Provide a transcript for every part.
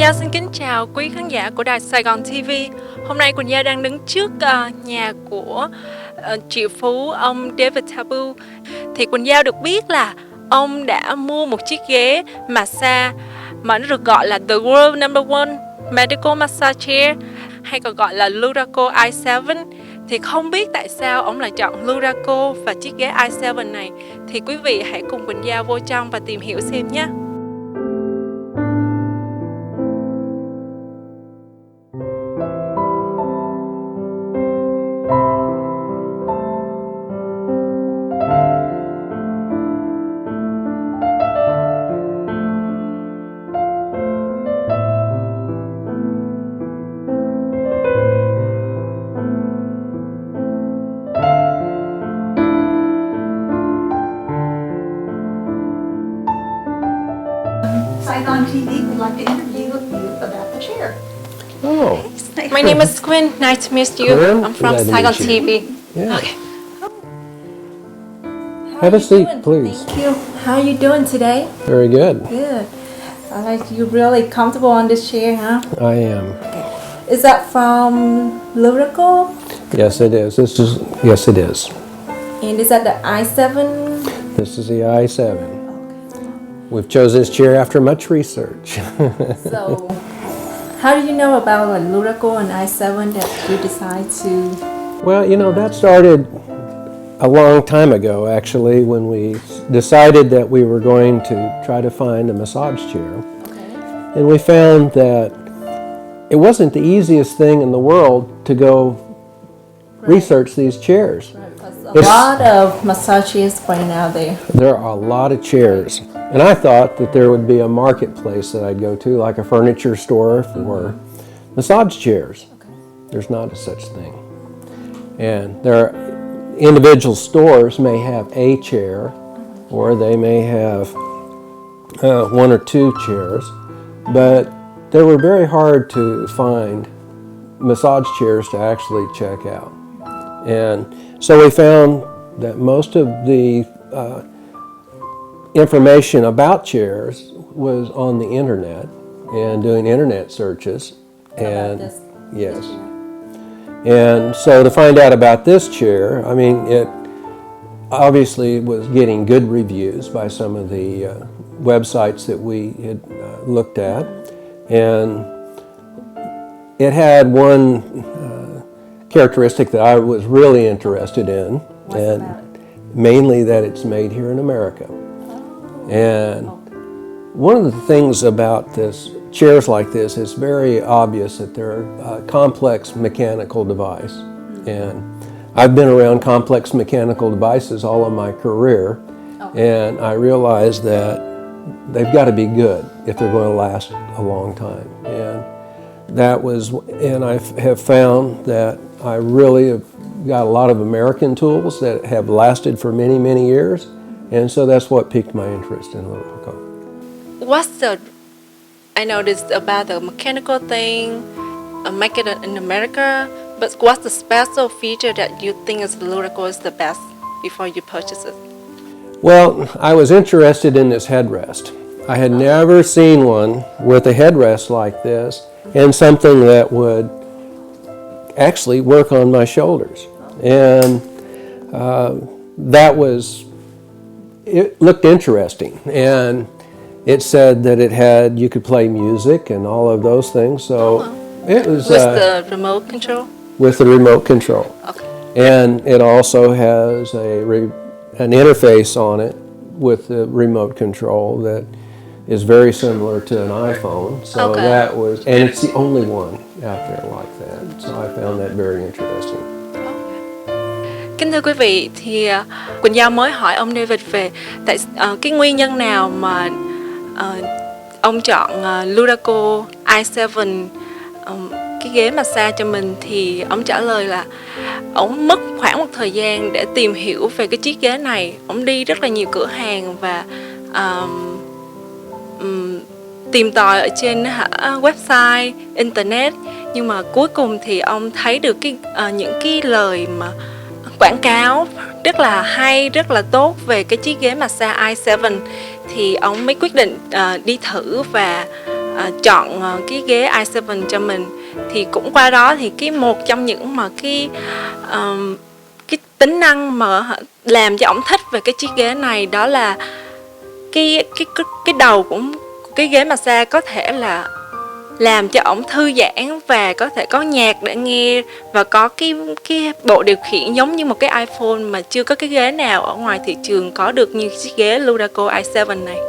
Giao xin kính chào quý khán giả của đài Sài Gòn TV. Hôm nay Quỳnh Giao đang đứng trước nhà của triệu phú ông David Tabu. Thì Quỳnh Giao được biết là ông đã mua một chiếc ghế massage mà nó được gọi là The World #1 Medical Massage Chair, hay còn gọi là Luraco i7. Thì không biết tại sao ông lại chọn Luraco và chiếc ghế i7 này. Thì quý vị hãy cùng Quỳnh Giao vô trong và tìm hiểu xem nhé. Saigon TV would like to interview you about the chair. Oh, My name is Quinn. Nice to meet you. Quinn, I'm from glad to Saigon meet you. TV. yeah. Okay. Have a seat, please. Thank you. How are you doing today? Very good. Good. I like you're really comfortable on this chair, huh? I am. Is that from Luraco? Yes, it is. Yes, it is. And is that the i7? This is the i7. We've chosen this chair after much research. So, how do you know about like Luraco and i7 that you decide to? Well, you know, that started a long time ago, actually, when we decided that we were going to try to find a massage chair. Okay. And we found that it wasn't the easiest thing in the world to go research these chairs. Right, because a lot of massage chairs right now there. There are a lot of chairs. And I thought that there would be a marketplace that I'd go to, like a furniture store for massage chairs. Okay. There's not a such thing. And there are individual stores may have a chair, or they may have one or two chairs, but they were very hard to find massage chairs to actually check out. And so we found that most of the information about chairs was on the internet and doing internet searches. And this yes. And so to find out about this chair, I mean, it obviously was getting good reviews by some of the websites that we had looked at. And it had one characteristic that I was really interested in, and mainly that it's made here in America. And one of the things about this chairs like this is very obvious that they're a complex mechanical device. And I've been around complex mechanical devices all of my career, and I realized that they've got to be good if they're going to last a long time. And I have found that I really have got a lot of American tools that have lasted for many, many years. And so that's what piqued my interest in Luraco. I noticed about the mechanical thing, make it in America, but what's the special feature that you think is Luraco is the best before you purchase it? Well, I was interested in this headrest. I had never seen one with a headrest like this and something that would actually work on my shoulders. And it looked interesting. And it said that you could play music and all of those things. So it was with the remote control. With the remote control. Okay. And it also has an interface on it with the remote control that is very similar to an iPhone. So and it's the only one out there like that. So I found that very interesting. Kính thưa quý vị, thì Quỳnh Giao mới hỏi ông David về cái nguyên nhân nào mà ông chọn Luraco i7 cái ghế massage cho mình. Thì ông trả lời là ông mất khoảng một thời gian để tìm hiểu về cái chiếc ghế này. Ông đi rất là nhiều cửa hàng và tìm tòi ở trên website, internet. Nhưng mà cuối cùng thì ông thấy được những cái lời mà quảng cáo rất là hay, rất là tốt về cái chiếc ghế massage i7. Thì ông mới quyết định đi thử và chọn cái ghế i7 cho mình. Thì cũng qua đó thì một trong những mà cái tính năng mà làm cho ổng thích về cái chiếc ghế này đó là cái đầu của cái ghế massage có thể là làm cho ổng thư giãn và có thể có nhạc để nghe, và có cái bộ điều khiển giống như một cái iPhone mà chưa có cái ghế nào ở ngoài thị trường có được như chiếc ghế Luraco i7 này.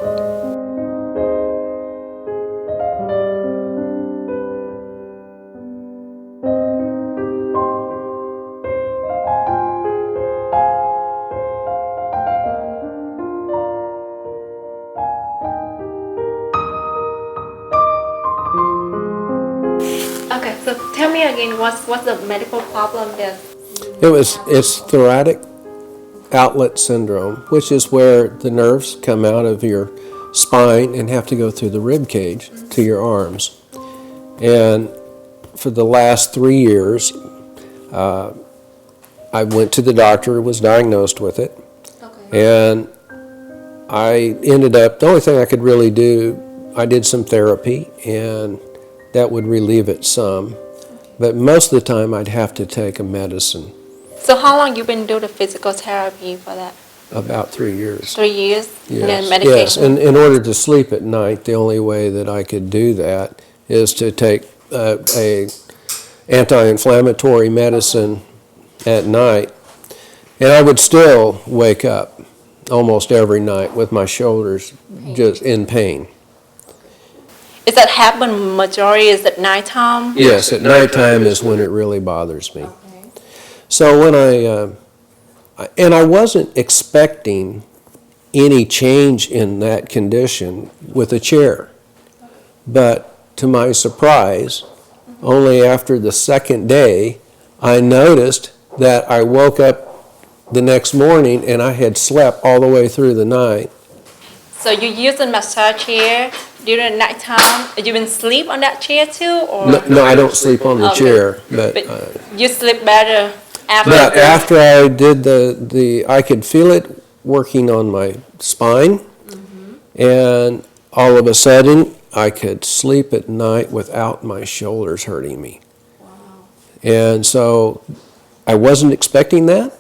Okay, so tell me again, what's the medical problem that It's thoracic outlet syndrome, which is where the nerves come out of your spine and have to go through the rib cage to your arms. And for the last 3 years, I went to the doctor, was diagnosed with it, and I ended up, the only thing I could really do, I did some therapy, and that would relieve it some. But most of the time, I'd have to take a medicine. So how long you been doing the physical therapy for that? About 3 years. 3 years? Yes, And then medication? yes. And in order to sleep at night, the only way that I could do that is to take a anti-inflammatory medicine at night. And I would still wake up almost every night with my shoulders just in pain. Is that happen majority is at nighttime? Yes, at nighttime is when it really bothers me. So when I wasn't expecting any change in that condition with a chair, but to my surprise, only after the second day, I noticed that I woke up the next morning and I had slept all the way through the night. So you use a massage chair during nighttime? You been sleep on that chair too, or No, I don't sleep on the Okay. chair, but you sleep better after? but after I did I could feel it working on my spine, and all of a sudden I could sleep at night without my shoulders hurting me. And so I wasn't expecting that,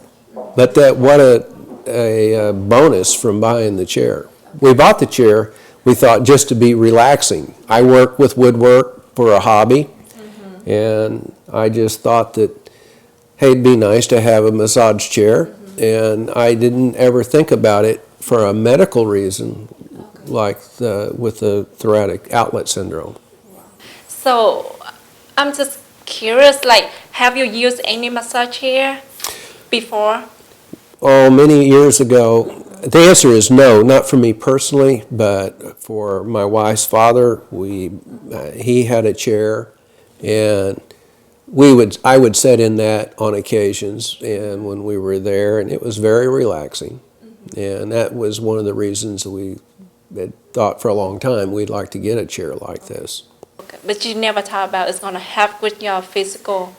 but what a bonus from buying the chair. We bought the chair, we thought, just to be relaxing. I work with woodwork for a hobby, and I just thought that, hey, it'd be nice to have a massage chair, and I didn't ever think about it for a medical reason, like with the thoracic outlet syndrome. So I'm just curious, like, have you used any massage chair before? Oh, many years ago. The answer is no, not for me personally, but for my wife's father. He had a chair, and I would sit in that on occasions, and when we were there, and it was very relaxing. And that was one of the reasons we had thought for a long time we'd like to get a chair like this. Okay. But you never thought about it's going to help with your physical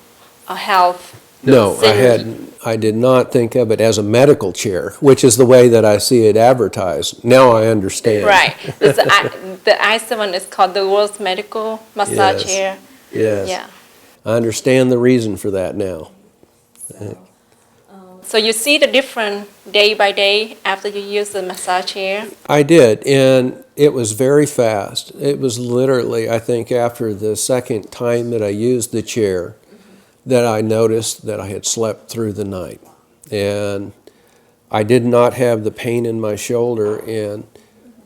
health? No, Since- I did not think of it as a medical chair, which is the way that I see it advertised. Now I understand. Right. The i7 is called the world's medical massage Yes. chair. Yes. Yeah. I understand the reason for that now. So you see the difference day by day after you use the massage chair? I did, and it was very fast. It was literally, I think, after the second time that I used the chair that I noticed that I had slept through the night. And I did not have the pain in my shoulder, and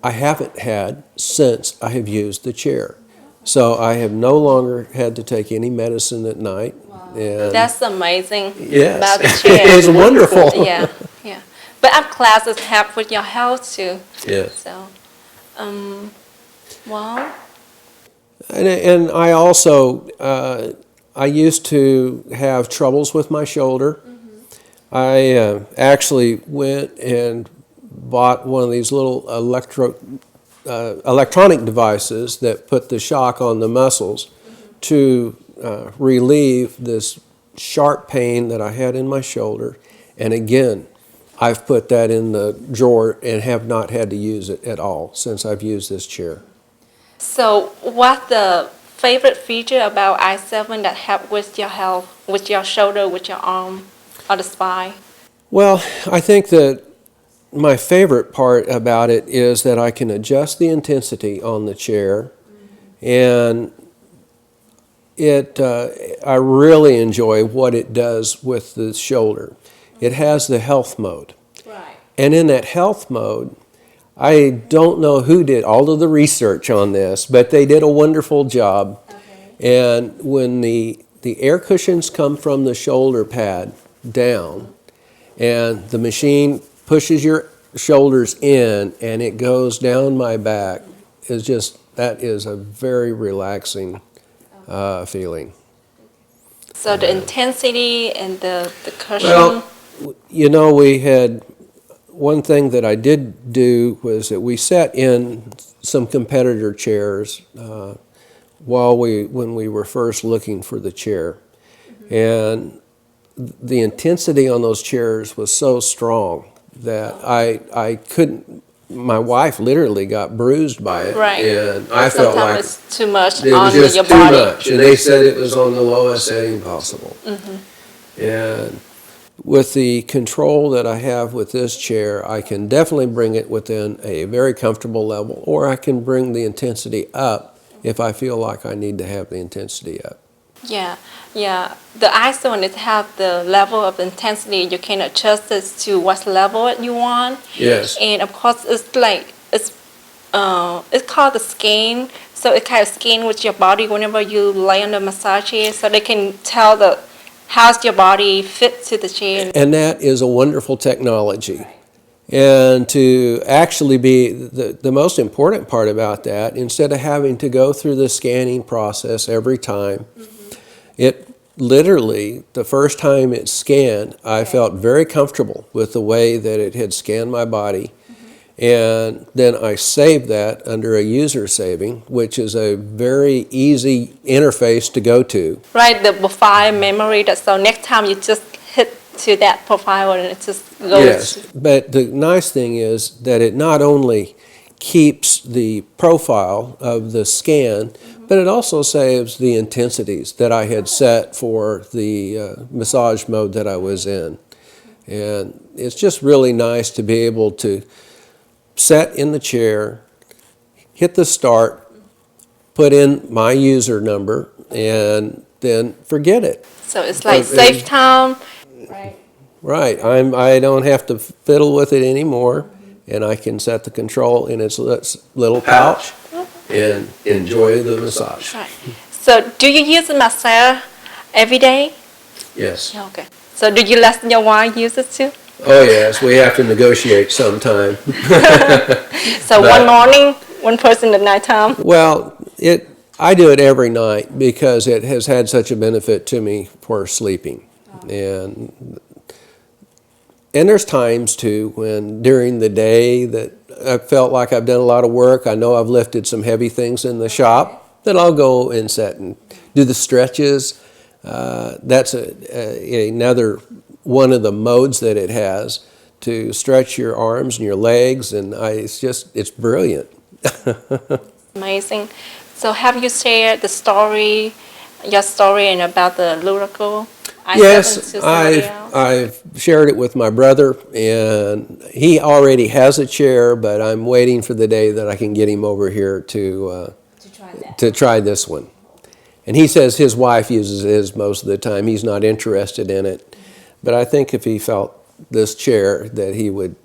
I haven't had since I have used the chair. So I have no longer had to take any medicine at night. And That's amazing Yes. about the chair. It's wonderful. Yeah, yeah. But up classes help with your health too. Yes. So, wow. And I also, I used to have troubles with my shoulder. I actually went and bought one of these little electronic devices that put the shock on the muscles to relieve this sharp pain that I had in my shoulder. And again, I've put that in the drawer and have not had to use it at all since I've used this chair. So, what's the favorite feature about i7 that help with your health, with your shoulder, with your arm, or the spine? Well, I think that my favorite part about it is that I can adjust the intensity on the chair, and I really enjoy what it does with the shoulder. It has the health mode. Right. And in that health mode, I don't know who did all of the research on this, but they did a wonderful job. Okay. And when the air cushions come from the shoulder pad down, and the machine pushes your shoulders in and it goes down my back, that is a very relaxing feeling. So the intensity and the cushion. Well, you know, we had one thing that I did do was that we sat in some competitor chairs when we were first looking for the chair, and the intensity on those chairs was so strong that I couldn't. My wife literally got bruised by it, Right. and I felt like Sometimes it's too much it on was just your too body. much, and they said it was on the lowest setting possible. And with the control that I have with this chair, I can definitely bring it within a very comfortable level, or I can bring the intensity up if I feel like I need to have the intensity up. Yeah, yeah. The i7 it have the level of intensity. You can adjust it to what level you want. Yes. And of course, it's called the scan. So it kind of scan with your body whenever you lay on the massage chair, so they can tell how's your body fit to the chair. And that is a wonderful technology. And to actually be the most important part about that, instead of having to go through the scanning process every time, it literally, the first time it scanned, I felt very comfortable with the way that it had scanned my body. And then I saved that under a user saving, which is a very easy interface to go to. Right, the profile memory. So next time you just hit to that profile and it just goes. Yes, but the nice thing is that it not only keeps the profile of the scan, but it also saves the intensities that I had set for the massage mode that I was in. And it's just really nice to be able to set in the chair, hit the start, put in my user number, and then forget it. So it's like save time. Right. Right, I don't have to fiddle with it anymore, and I can set the control in its little pouch and enjoy the massage. Right. So do you use the massage every day? Yes. Okay. So do you let your wife use it too? Oh yes, we have to negotiate sometime. So one morning, one person at nighttime? Well, I do it every night because it has had such a benefit to me for sleeping. And there's times too when during the day that I felt like I've done a lot of work. I know I've lifted some heavy things in the shop, then I'll go and sit and do the stretches. That's another one of the modes that it has to stretch your arms and your legs, and it's brilliant. Amazing. So have you shared your story and about the Luraco? Yes, I've shared it with my brother, and he already has a chair, but I'm waiting for the day that I can get him over here to try this one. And he says his wife uses his most of the time. He's not interested in it. But I think if he felt this chair that he would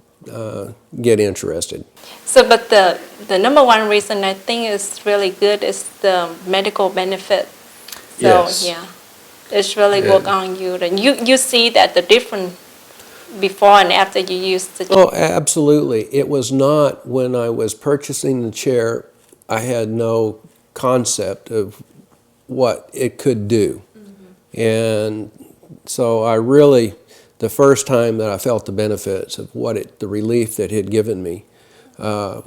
get interested. So, but the number one reason I think is really good is the medical benefit. So, Yes. yeah, it's really work on you. And you see that the difference before and after you use the chair. Oh, absolutely. It was not when I was purchasing the chair, I had no concept of what it could do. And so I really, the first time that I felt the benefits of the relief that it had given me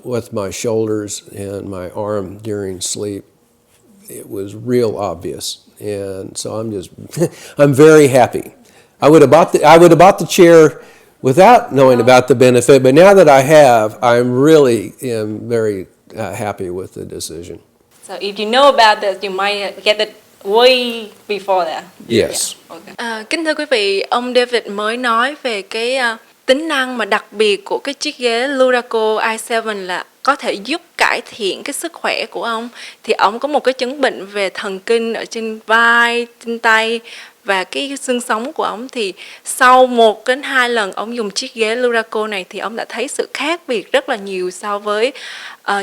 with my shoulders and my arm during sleep, it was real obvious. And so I'm very happy. I would have bought the chair without knowing about the benefit, but now that I have, I'm really am very happy with the decision. So if you know about this, you might get it way before that. Yes. Yeah. Okay. Kính thưa quý vị, ông David mới nói về cái tính năng mà đặc biệt của cái chiếc ghế Luraco i7 là có thể giúp cải thiện cái sức khỏe của ông. Thì ông có một cái chứng bệnh về thần kinh ở trên vai, trên tay và cái xương sống của ông, thì sau 1 đến 2 lần ông dùng chiếc ghế Luraco này thì ông đã thấy sự khác biệt rất là nhiều so với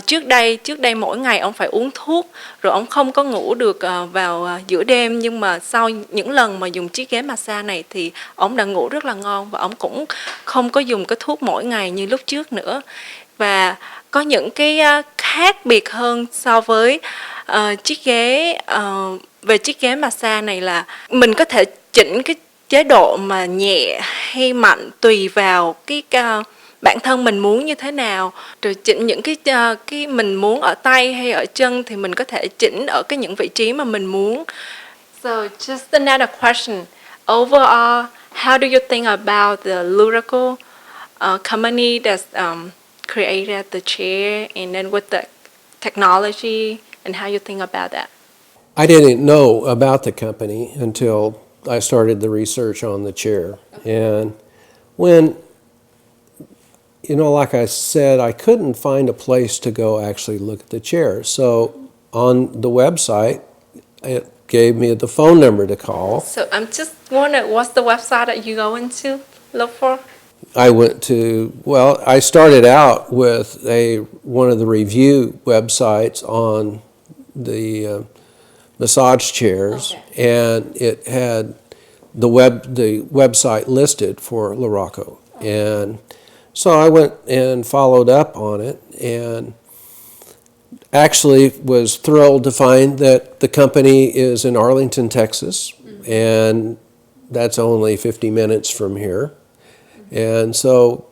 trước đây. Trước đây mỗi ngày ông phải uống thuốc, rồi ông không có ngủ được vào giữa đêm, nhưng mà sau những lần mà dùng chiếc ghế massage này thì ông đã ngủ rất là ngon, và ông cũng không có dùng cái thuốc mỗi ngày như lúc trước nữa. Và có những cái khác biệt hơn so với chiếc ghế về chiếc ghế massage này là mình có thể chỉnh cái chế độ mà nhẹ hay mạnh tùy vào cái bản thân mình muốn như thế nào, rồi chỉnh những cái mình muốn ở tay hay ở chân thì mình có thể chỉnh ở những vị trí mà mình muốn. So just another question. Overall, how do you think about the Luraco company that created the chair, and then with the technology, and how you think about that? I didn't know about the company until I started the research on the chair. And when, like I said, I couldn't find a place to go actually look at the chair. So on the website, it gave me the phone number to call. So I'm just wondering, what's the website that you go into look for? I started out with one of the review websites on the massage chairs, and it had the website listed for Luraco. And so I went and followed up on it, and actually was thrilled to find that the company is in Arlington, Texas, and that's only 50 minutes from here. And so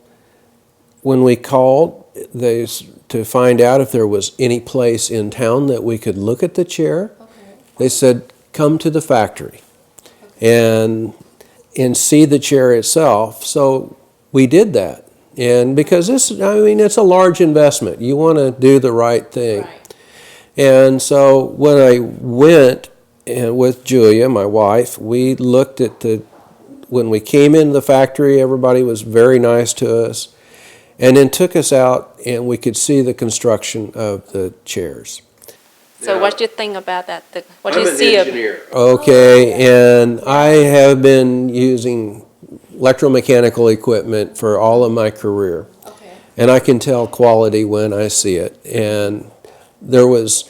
when we called to find out if there was any place in town that we could look at the chair, they said, come to the factory and see the chair itself. So we did that. And because it's a large investment. You want to do the right thing. Right. And so when I went with Julia, my wife, we looked at when we came into the factory, everybody was very nice to us, and then took us out and we could see the construction of the chairs. So what do you think about that? What do you see? I'm an engineer. Okay, and I have been using electromechanical equipment for all of my career. Okay. And I can tell quality when I see it. And there was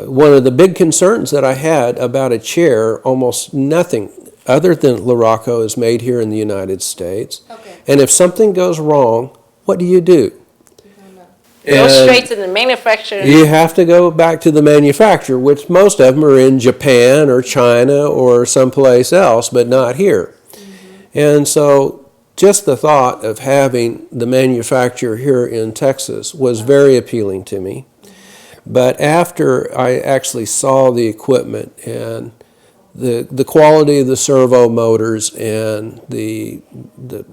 one of the big concerns that I had about a chair, almost nothing other than Luraco is made here in the United States. Okay. And if something goes wrong, what do you do? Go straight to the manufacturer. You have to go back to the manufacturer, which most of them are in Japan or China or someplace else, but not here. Mm-hmm. And so just the thought of having the manufacturer here in Texas was very appealing to me. But after I actually saw the equipment and the quality of the servo motors and the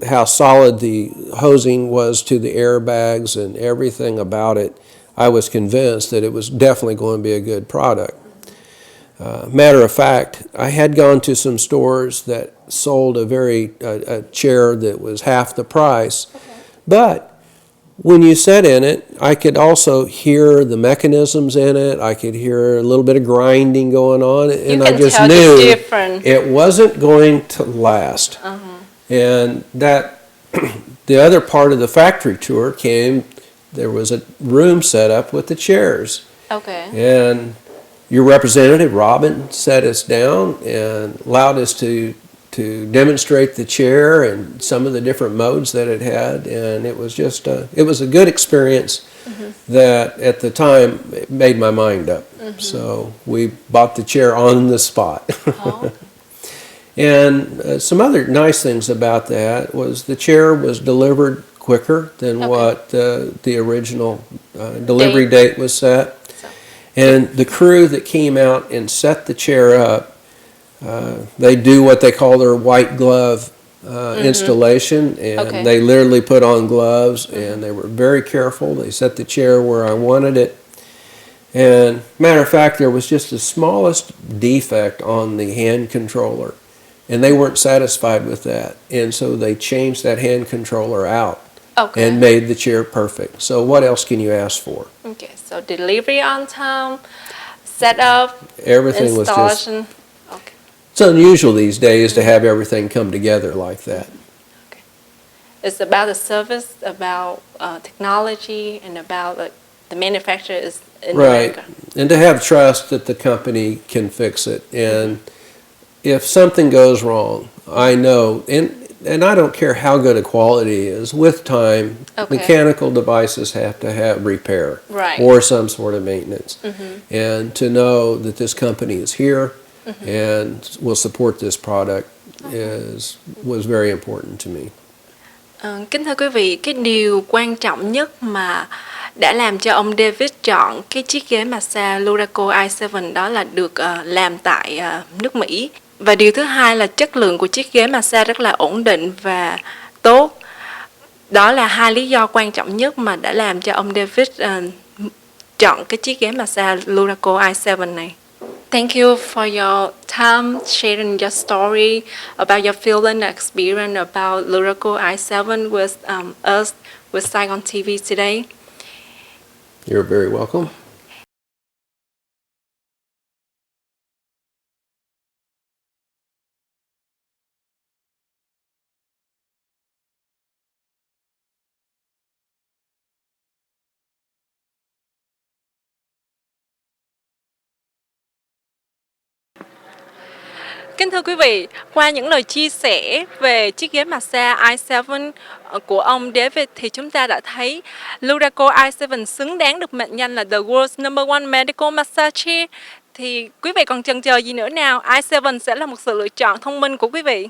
how solid the hosing was to the airbags and everything about it, I was convinced that it was definitely going to be a good product. Matter of fact, I had gone to some stores that sold a chair that was half the price, but when you sat in it, I could also hear the mechanisms in it. I could hear a little bit of grinding going on, and I just knew it wasn't going to last. Uh-huh. And that the other part of the factory tour came. There was a room set up with the chairs. Okay. And your representative, Robin, sat us down and allowed us to demonstrate the chair and some of the different modes that it had, and it was just it was a good experience. Mm-hmm. That at the time it made my mind up. Mm-hmm. So we bought the chair on the spot. Oh. And some other nice things about that was the chair was delivered quicker than what the original delivery date was set. And the crew that came out and set the chair up, they do what they call their white glove installation, and they literally put on gloves, and they were very careful. They set the chair where I wanted it, And matter of fact, there was just the smallest defect on the hand controller, and they weren't satisfied with that. And so they changed that hand controller out Okay. and made the chair perfect. So what else can you ask for? Okay, so delivery on time, setup, Everything was just, installation. Okay. it's unusual these days to have everything come together like that. It's about the service, about technology, and about the manufacturer is in Right. America. And to have trust that the company can fix it. And if something goes wrong, I know, and I don't care how good a quality is, with time, Okay. mechanical devices have to have repair Right. or some sort of maintenance. And to know that this company is here and will support this product was very important to me. Kính thưa quý vị, cái điều quan trọng nhất mà đã làm cho ông David chọn cái chiếc ghế massage Luraco i7 đó là được làm tại nước Mỹ. Và điều thứ hai là chất lượng của chiếc ghế massage rất là ổn định và tốt. Đó là hai lý do quan trọng nhất mà đã làm cho ông David chọn cái chiếc ghế massage Luraco i7 này. Thank you for your time sharing your story about your feeling experience about Luraco i7 with us with Saigon TV today. You're very welcome. Kính thưa quý vị, qua những lời chia sẻ về chiếc ghế massage i7 của ông David thì chúng ta đã thấy Luraco i7 xứng đáng được mệnh danh là the world's number one medical massage chair. Thì quý vị còn chần chờ gì nữa nào? i7 sẽ là một sự lựa chọn thông minh của quý vị.